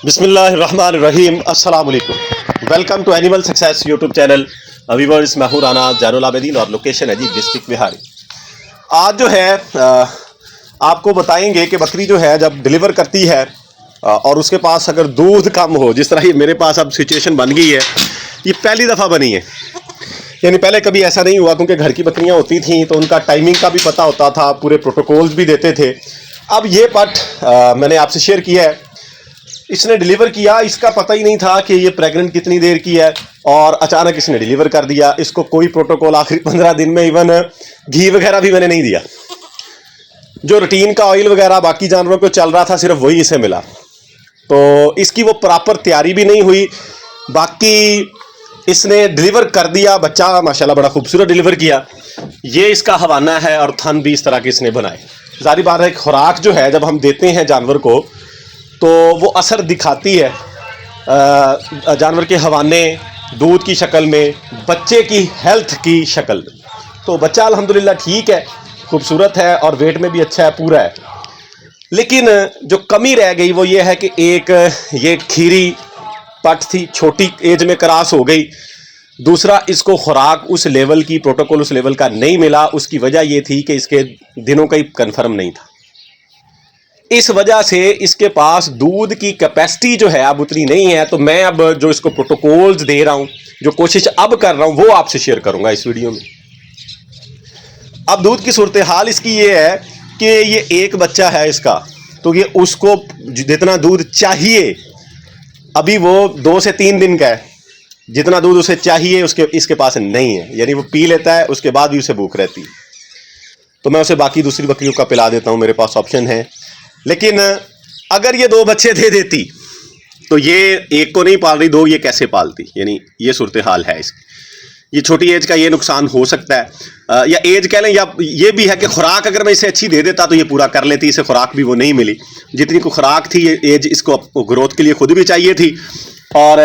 बिस्मिल्लाहिर्रहमानिर्रहीम अस्सलाम वालेकुम। Welcome to animal success YouTube channel. Viewers, मैं हूं राना जैनुल आबिदीन और लोकेशन है जी डिस्ट्रिक्ट बिहारी। आज जो है आपको बताएंगे कि बकरी जो है जब डिलीवर करती है और उसके पास अगर दूध कम हो, जिस तरह ये मेरे पास अब सिचुएशन बन गई है, ये पहली दफ़ा बनी है। यानी पहले कभी ऐसा नहीं हुआ, क्योंकि घर की बकरियां होती थी तो उनका टाइमिंग का भी पता होता था, पूरे प्रोटोकॉल्स भी देते थे। अब ये पट मैंने आपसे शेयर किया है, इसने डिलीवर किया, इसका पता ही नहीं था कि ये प्रेग्नेंट कितनी देर की है और अचानक इसने डिलीवर कर दिया। इसको कोई प्रोटोकॉल आखिरी 15 दिन में, इवन घी वगैरह भी मैंने नहीं दिया। जो रूटीन का ऑयल वगैरह बाकी जानवरों को चल रहा था, सिर्फ वही इसे मिला। तो इसकी वो प्रॉपर तैयारी भी नहीं हुई। बाकी इसने डिलीवर कर दिया बच्चा, माशाल्लाह बड़ा खूबसूरत डिलीवर किया। ये इसका हवाना है और थन भी इस तरह के इसने बनाए। जारी बात है, खुराक जो है जब हम देते हैं जानवर को तो वो असर दिखाती है जानवर के हवाने, दूध की शक्ल में, बच्चे की हेल्थ की शक्ल में। तो बच्चा अल्हम्दुलिल्लाह ठीक है, खूबसूरत है और वेट में भी अच्छा है, पूरा है। लेकिन जो कमी रह गई वो ये है कि एक ये खीरी पट थी, छोटी एज में क्रॉस हो गई। दूसरा, इसको खुराक उस लेवल की, प्रोटोकॉल उस लेवल का नहीं मिला। उसकी वजह ये थी कि इसके दिनों का ही कन्फर्म नहीं था। इस वजह से इसके पास दूध की कैपेसिटी जो है अब उतनी नहीं है। तो मैं अब जो इसको प्रोटोकॉल्स दे रहा हूं, जो कोशिश अब कर रहा हूं, वो आपसे शेयर करूंगा इस वीडियो में। अब दूध की सूरत हाल इसकी ये है कि ये एक बच्चा है इसका, तो ये उसको जितना दूध चाहिए, अभी वो 2 से 3 दिन का है, जितना दूध उसे चाहिए उसके इसके पास नहीं है। यानी वो पी लेता है, उसके बाद भी उसे भूख रहती है। तो मैं उसे बाकी दूसरी बकरियों का पिला देता हूं, मेरे पास ऑप्शन है। लेकिन अगर ये 2 बच्चे दे देती तो ये एक को नहीं पाल रही, 2 ये कैसे पालती? यानी ये सूरत हाल है इसकी। ये छोटी एज का ये नुकसान हो सकता है, या एज कह लें, या ये भी है कि खुराक अगर मैं इसे अच्छी दे देता तो ये पूरा कर लेती। इसे खुराक भी वो नहीं मिली जितनी को खुराक थी। ये एज इसको ग्रोथ के लिए खुद भी चाहिए थी और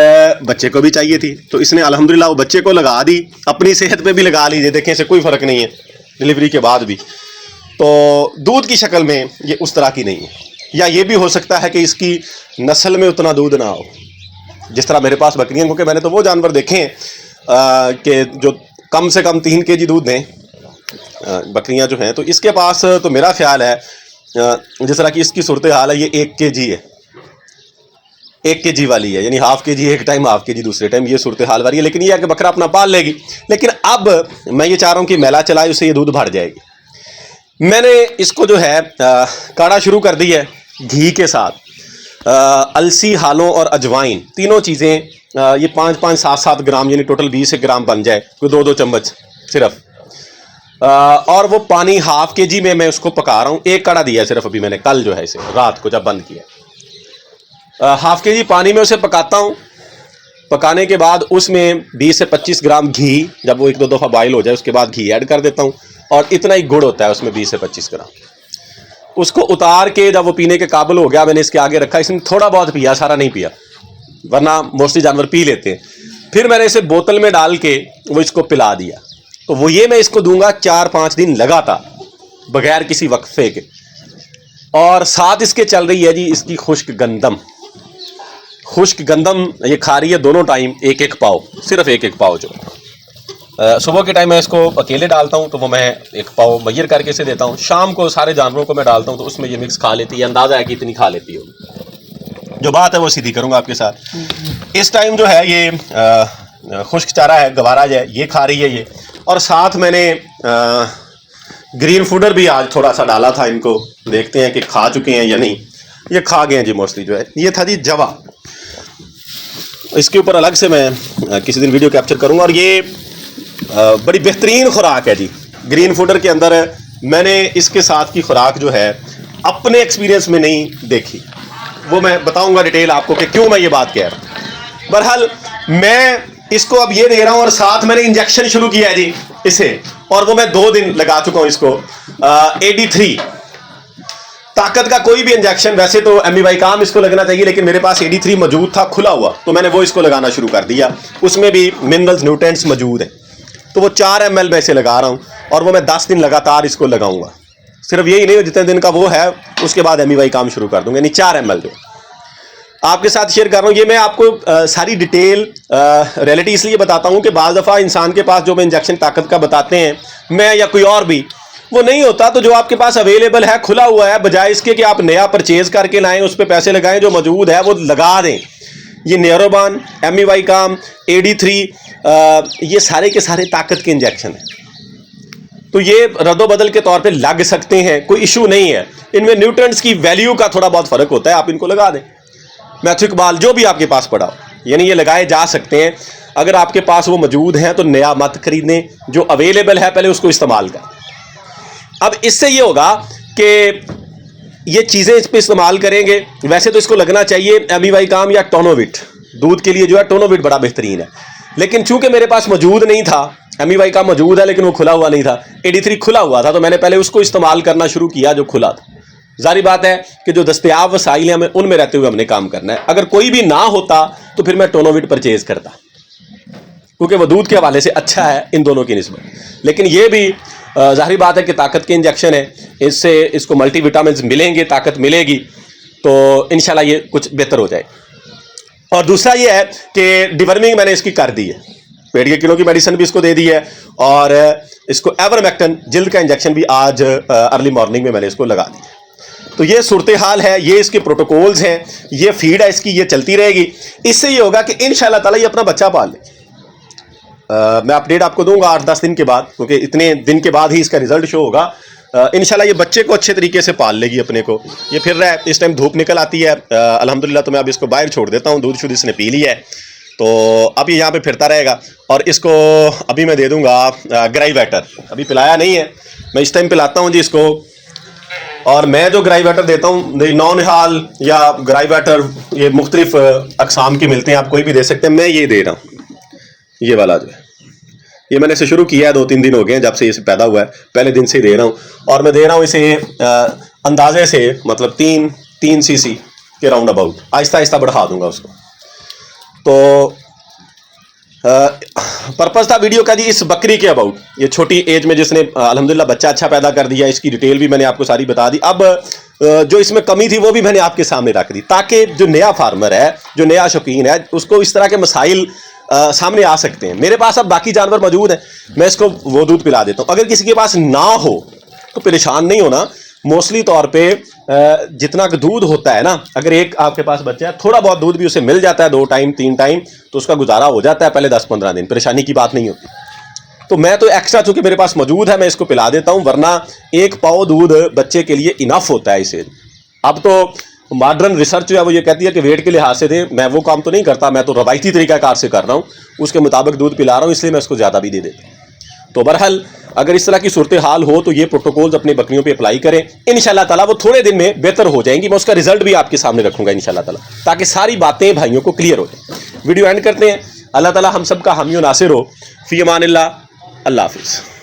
बच्चे को भी चाहिए थी। तो इसने अल्हम्दुलिल्लाह वो बच्चे को लगा दी, अपनी सेहत पे भी लगा लीजिए। देखें, इसे कोई फ़र्क नहीं है डिलीवरी के बाद भी। तो दूध की शक्ल में ये उस तरह की नहीं है। या ये भी हो सकता है कि इसकी नस्ल में उतना दूध ना हो जिस तरह मेरे पास बकरियां, क्योंकि मैंने तो वो जानवर देखे हैं कि जो कम से कम 3 kg दूध दें बकरियां जो हैं। तो इसके पास तो मेरा ख्याल है जिस तरह की इसकी सूरत हाल है, ये 1 kg है, 1 kg वाली है। यानी ½ kg एक टाइम, ½ kg दूसरे टाइम, ये सूरत हाल वाली है। लेकिन ये है कि बकरा अपना पाल लेगी। लेकिन अब मैं ये चाह रहा हूँ कि मेला चलाए, उससे ये दूध बढ़ जाएगी। मैंने इसको जो है काढ़ा शुरू कर दी है घी के साथ। अलसी, हालों और अजवाइन, तीनों चीज़ें ये 5-5, 7-7 ग्राम, यानी टोटल 20 ग्राम बन जाए, कोई 2-2 चम्मच सिर्फ। और वो पानी ½ kg में मैं उसको पका रहा हूँ। एक काढ़ा दिया सिर्फ अभी मैंने, कल जो है इसे रात को जब बंद किया। ½ kg पानी में उसे पकाता हूँ। पकाने के बाद उसमें 20 से 25 ग्राम घी, जब वो 1-2 दफ़ा बॉयल हो जाए उसके बाद घी ऐड कर देता हूँ। और इतना ही गुड़ होता है उसमें, 20 से 25 ग्राम। उसको उतार के जब वो पीने के काबिल हो गया, मैंने इसके आगे रखा। इसने थोड़ा बहुत पिया, सारा नहीं पिया, वरना मोस्टली जानवर पी लेते हैं। फिर मैंने इसे बोतल में डाल के वो इसको पिला दिया। तो वो ये मैं इसको दूंगा 4-5 दिन लगातार, बगैर किसी वक्फे के। और साथ इसके चल रही है जी इसकी खुश्क गंदम। खुश्क गंदम ये खा रही है दोनों टाइम, 1-1 पाव, सिर्फ 1-1 पाव। जो सुबह के टाइम मैं इसको अकेले डालता हूँ तो वो मैं 1 पाव मय्यर करके इसे देता हूँ। शाम को सारे जानवरों को मैं डालता हूँ तो उसमें ये मिक्स खा लेती है। अंदाज़ा है कि इतनी खा लेती हो। जो बात है वो सीधी करूँगा आपके साथ। इस टाइम जो है ये खुश्क चारा है, गवारा है, ये खा रही है ये। और साथ मैंने ग्रीन फूडर भी आज थोड़ा सा डाला था इनको, देखते हैं कि खा चुके हैं या नहीं। ये खा गए हैं जी मोस्टली। जो है ये था जी जवा, इसके ऊपर अलग से मैं किसी दिन वीडियो कैप्चर करूँगा। और ये बड़ी बेहतरीन खुराक है जी। ग्रीन फूडर के अंदर मैंने इसके साथ की खुराक जो है अपने एक्सपीरियंस में नहीं देखी, वो मैं बताऊंगा डिटेल आपको कि क्यों मैं ये बात कह रहा हूँ। बहरहाल मैं इसको अब ये दे रहा हूँ और साथ मैंने इंजेक्शन शुरू किया है जी इसे, और वो मैं 2 दिन लगा चुका हूँ इसको। AD3 ताकत का कोई भी इंजेक्शन, वैसे तो एमिवाइकाम इसको लगना चाहिए, लेकिन मेरे पास AD3 मौजूद था खुला हुआ, तो मैंने वो इसको लगाना शुरू कर दिया। उसमें भी मिनरल्स, न्यूट्रिएंट्स मौजूद हैं। तो वो 4 ml में इसे लगा रहा हूँ और वो मैं 10 दिन लगातार इसको लगाऊंगा। सिर्फ यही नहीं, जितने दिन का वो है उसके बाद एमिवाइकाम शुरू कर दूंगा, यानी 4 ml जो। आपके साथ शेयर कर रहा हूँ। ये मैं आपको सारी डिटेल रियलिटी इसलिए बताता हूँ कि बाज़ दफ़ा इंसान के पास जो मैं इंजेक्शन ताकत का बताते हैं, मैं या कोई और भी, वो नहीं होता। तो जो आपके पास अवेलेबल है, खुला हुआ है, बजाय इसके कि आप नया परचेज करके लाएं, उस पर पैसे लगाएं, जो मौजूद है वो लगा दें। ये नेरोबान, एमिवाइकाम, AD3, ये सारे के सारे ताकत के इंजेक्शन हैं। तो ये रद्दोबदल के तौर पे लग सकते हैं, कोई इशू नहीं है। इनमें न्यूट्रिएंट्स की वैल्यू का थोड़ा बहुत फ़र्क होता है, आप इनको लगा दें। मैथ्रिकबाल जो भी आपके पास पड़ा हो, यानी ये लगाए जा सकते हैं। अगर आपके पास वो मौजूद हैं तो नया मत खरीदें, जो अवेलेबल है पहले उसको इस्तेमाल करें। अब इससे ये होगा कि ये चीज़ें इस पर इस्तेमाल करेंगे। वैसे तो इसको लगना चाहिए एमिवाइकाम या टोनोविट, दूध के लिए जो है टोनोविट बड़ा बेहतरीन है, लेकिन चूंकि मेरे पास मौजूद नहीं था, एमिवाइकाम मौजूद है लेकिन वो खुला हुआ नहीं था, AD3 खुला हुआ था, तो मैंने पहले उसको इस्तेमाल करना शुरू किया जो खुला था। जारी बात है कि जो दस्तयाब वसाइल हैं हमें उनमें रहते हुए हमने काम करना है। अगर कोई भी ना होता तो फिर मैं टोनोविट परचेज करता, क्योंकि वो दूध के हवाले से अच्छा है इन दोनों की निस्बत। लेकिन ये भी जाहिर बात है कि ताकत के इंजेक्शन है, इससे इसको मल्टीविटामिन्स मिलेंगे, ताकत मिलेगी, तो इंशाल्लाह ये कुछ बेहतर हो जाए। और दूसरा ये है कि डिवर्मिंग मैंने इसकी कर दी है, पेट के कीड़ों की मेडिसिन भी इसको दे दी है, और इसको एवरमेक्टन जिल्द का इंजेक्शन भी आज अर्ली मॉर्निंग में मैंने इसको लगा दिया। तो ये सूरत हाल है, ये इसके प्रोटोकॉल्स हैं, ये फीड है इसकी, ये चलती रहेगी। इससे ये होगा कि इंशाल्लाह ताला ये अपना बच्चा पाल ले। मैं अपडेट आपको दूंगा 8-10 दिन के बाद, क्योंकि इतने दिन के बाद ही इसका रिजल्ट शो होगा। इंशाल्लाह ये बच्चे को अच्छे तरीके से पाल लेगी अपने को। ये फिर रहा है, इस टाइम धूप निकल आती है अल्हम्दुलिल्लाह, तो मैं अब इसको बाहर छोड़ देता हूँ। दूध शुद्ध इसने पी लिया है, तो अब ये यहाँ पे फिरता रहेगा। और इसको अभी मैं दे दूंगा ग्राइवेटर, अभी पिलाया नहीं है, मैं इस टाइम पिलाता हूँ जी इसको। और मैं जो ग्राइवेटर देता हूँ, नॉन-हाल या ग्राइवेटर, ये मुख्तलिफ अकसाम के मिलते हैं, आप कोई भी दे सकते हैं। मैं ये दे रहा हूँ, ये वाला जो है, ये मैंने इसे शुरू किया है, 2-3 दिन हो गए हैं जब से इसे पैदा हुआ है, पहले दिन से ही दे रहा हूँ। और मैं दे रहा हूँ इसे अंदाजे से, मतलब 3 cc के राउंड अबाउट, आहिस्ता आहिस्ता बढ़ा दूंगा उसको। तो पर्पज़ था वीडियो का जी इस बकरी के अबाउट, ये छोटी एज में जिसने अल्हम्दुलिल्लाह बच्चा अच्छा पैदा कर दिया, इसकी डिटेल भी मैंने आपको सारी बता दी। अब जो इसमें कमी थी वो भी मैंने आपके सामने रख दी, ताकि जो नया फार्मर है, जो नया शौकीन है, उसको इस तरह के मसाइल सामने आ सकते हैं। मेरे पास अब बाकी जानवर मौजूद हैं, मैं इसको वो दूध पिला देता हूँ। अगर किसी के पास ना हो तो परेशान नहीं होना। मोस्टली तौर पे जितना दूध होता है ना, अगर एक आपके पास बच्चा है, थोड़ा बहुत दूध भी उसे मिल जाता है 2 टाइम 3 टाइम, तो उसका गुजारा हो जाता है पहले 10-15 दिन, परेशानी की बात नहीं होती। तो मैं तो एक्स्ट्रा चूंकि मेरे पास मौजूद है, मैं इसको पिला देता हूँ, वरना 1 पाव दूध बच्चे के लिए इनफ होता है इसे। अब तो मॉडर्न रिसर्च जो है वो ये कहती है कि वेट के लिहाज से दे, मैं वो काम तो नहीं करता, मैं तो रवायती तरीक़ाकार से कर रहा हूँ, उसके मुताबिक दूध पिला रहा हूँ, इसलिए मैं उसको ज़्यादा भी दे देता हूँ। तो बहरहाल अगर इस तरह की सूरत हाल हो तो ये प्रोटोकॉल्स अपनी बकरियों पे अप्लाई करें, इंशाल्लाह ताला वो थोड़े दिन में बेहतर हो जाएंगी। मैं उसका रिजल्ट भी आपके सामने रखूंगा इंशाल्लाह ताला, ताकि सारी बातें भाइयों को क्लियर हो जाए। वीडियो एंड करते हैं। अल्लाह ताला हम सब का हामी और नासिर हो। फ़ी अमानिल्लाह, अल्लाह हाफिज़।